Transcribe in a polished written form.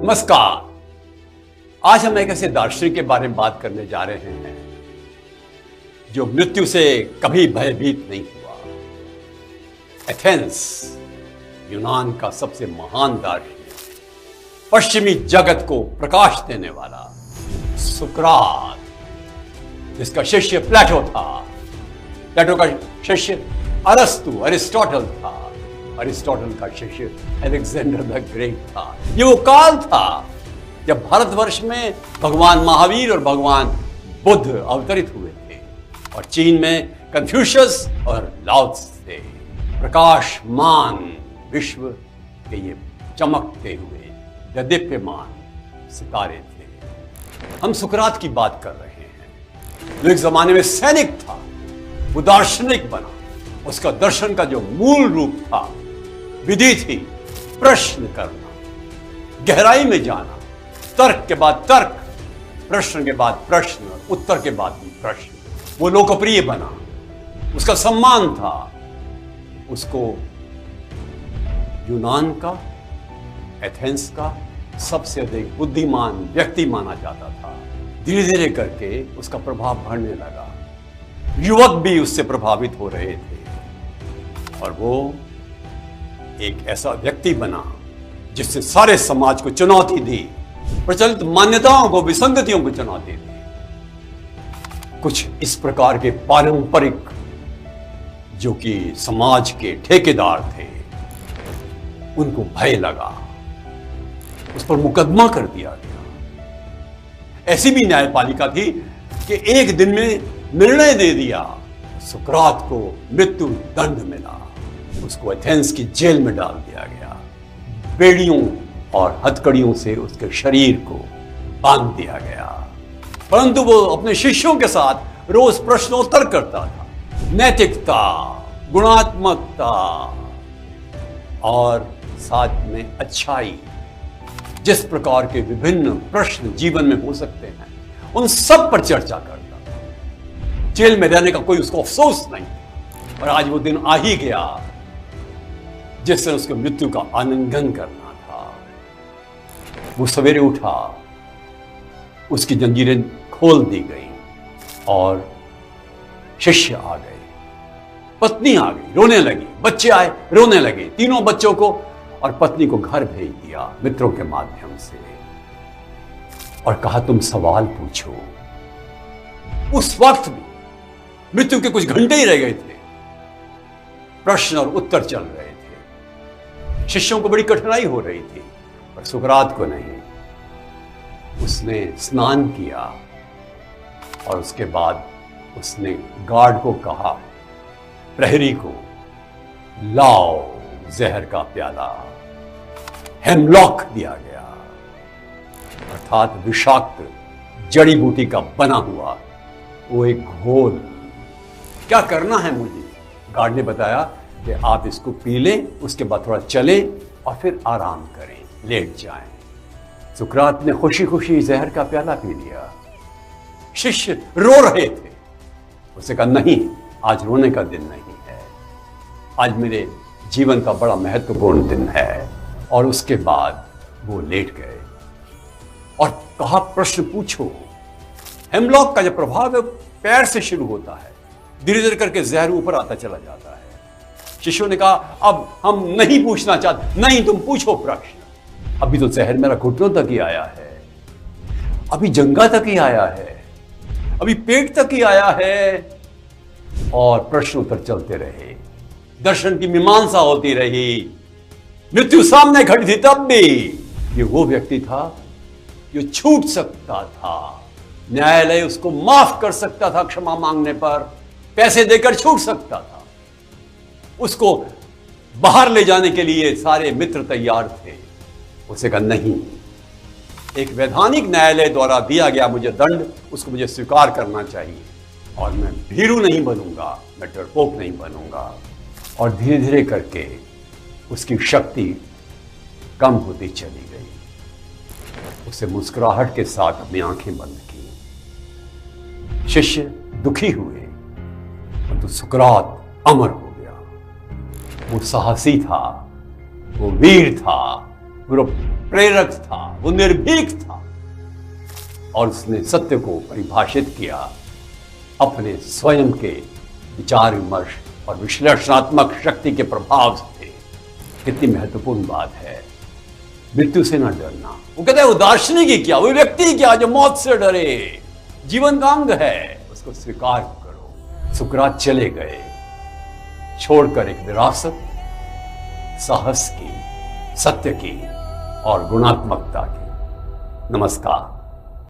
नमस्कार। आज हम एक ऐसे दार्शनिक के बारे में बात करने जा रहे हैं जो मृत्यु से कभी भयभीत नहीं हुआ। एथेंस, यूनान का सबसे महान दार्शनिक, पश्चिमी जगत को प्रकाश देने वाला सुकरात, जिसका शिष्य प्लेटो था। प्लेटो का शिष्य अरस्तु, अरिस्टोटल था। अरिस्टोटल का शिष्य अलेक्जेंडर द ग्रेट था। ये वो काल था जब भारतवर्ष में भगवान महावीर और भगवान बुद्ध अवतरित हुए थे और चीन में कन्फ्यूशियस और लाओ त्से प्रकाशमान विश्व के ये चमकते हुए दीप्यमान सितारे थे। हम सुकरात की बात कर रहे हैं जो एक जमाने में सैनिक था, वो दार्शनिक बना। उसका दर्शन का जो मूल रूप था, विधि थी प्रश्न करना, गहराई में जाना, तर्क के बाद तर्क, प्रश्न के बाद प्रश्न, उत्तर के बाद भी प्रश्न। वो लोकप्रिय बना, उसका सम्मान था। उसको यूनान का, एथेंस का सबसे अधिक बुद्धिमान व्यक्ति माना जाता था। धीरे धीरे करके उसका प्रभाव बढ़ने लगा, युवक भी उससे प्रभावित हो रहे थे और वो एक ऐसा व्यक्ति बना जिससे सारे समाज को चुनौती दी, प्रचलित मान्यताओं को, विसंगतियों को चुनौती दी। कुछ इस प्रकार के पारंपरिक जो कि समाज के ठेकेदार थे, उनको भय लगा, उस पर मुकदमा कर दिया गया। ऐसी भी न्यायपालिका थी कि एक दिन में निर्णय दे दिया, सुकरात को मृत्यु दंड मिला। उसको एथेंस की जेल में डाल दिया गया, बेड़ियों और हथकड़ियों से उसके शरीर को बांध दिया गया। परंतु वो अपने शिष्यों के साथ रोज प्रश्नोत्तर करता था। नैतिकता, गुणात्मकता और साथ में अच्छाई, जिस प्रकार के विभिन्न प्रश्न जीवन में हो सकते हैं, उन सब पर चर्चा करता था। जेल में रहने का कोई उसको अफसोस नहीं। और आज वो दिन आ ही गया जिससे उसको मृत्यु का आलिंगन करना था। वो सवेरे उठा, उसकी जंजीरें खोल दी गई और शिष्य आ गए, पत्नी आ गई, रोने लगी, बच्चे आए, रोने लगे। तीनों बच्चों को और पत्नी को घर भेज दिया मित्रों के माध्यम से और कहा तुम सवाल पूछो। उस वक्त भी मृत्यु के कुछ घंटे ही रह गए थे, प्रश्न और उत्तर चल रहे थे। शिष्यों को बड़ी कठिनाई हो रही थी पर सुकरात को नहीं। उसने स्नान किया और उसके बाद उसने गार्ड को कहा, प्रहरी को, लाओ जहर का प्याला। हेमलॉक दिया गया, अर्थात विषाक्त जड़ी बूटी का बना हुआ वो एक घोल। क्या करना है मुझे? गार्ड ने बताया कि आप इसको पी लें, उसके बाद थोड़ा चलें और फिर आराम करें, लेट जाएं। सुकरात ने खुशी खुशी जहर का प्याला पी लिया। शिष्य रो रहे थे। उसने कहा नहीं, आज रोने का दिन नहीं है, आज मेरे जीवन का बड़ा महत्वपूर्ण दिन है। और उसके बाद वो लेट गए और कहा प्रश्न पूछो। हेमलॉक का जो प्रभाव है पैर से शुरू होता है, धीरे धीरे करके जहर ऊपर आता चला जाता है। शिष्यों ने कहा अब हम नहीं पूछना चाहते। नहीं, तुम पूछो प्रश्न। अभी तो जहर मेरा घुटनों तक ही आया है, अभी जंघा तक ही आया है, अभी पेट तक ही आया है। और प्रश्न उत्तर चलते रहे, दर्शन की मीमांसा होती रही। मृत्यु सामने खड़ी थी तब भी ये वो व्यक्ति था जो छूट सकता था। न्यायालय उसको माफ कर सकता था, क्षमा मांगने पर पैसे देकर छूट सकता था। उसको बाहर ले जाने के लिए सारे मित्र तैयार थे। उसे कहा नहीं, एक वैधानिक न्यायालय द्वारा दिया गया मुझे दंड, उसको मुझे स्वीकार करना चाहिए और मैं भीरू नहीं बनूंगा, मैं डरपोक नहीं बनूंगा। और धीरे धीरे करके उसकी शक्ति कम होती चली गई। उसे मुस्कुराहट के साथ अपनी आंखें बंद की। शिष्य दुखी हुए, परंतु सुकरात अमर हो गया। वो साहसी था, वो वीर था, वो प्रेरक था, वो निर्भीक था और उसने सत्य को परिभाषित किया अपने स्वयं के विचार विमर्श और विश्लेषणात्मक शक्ति के प्रभाव से। कितनी महत्वपूर्ण बात है, मृत्यु से ना डरना। वो कहते हैं वो दार्शनिक क्या, वो व्यक्ति क्या जो मौत से डरे, जीवन का अंग है, उसको स्वीकार करो। सुकरात चले गए छोड़कर एक विरासत, साहस की, सत्य की और गुणात्मकता की। नमस्कार।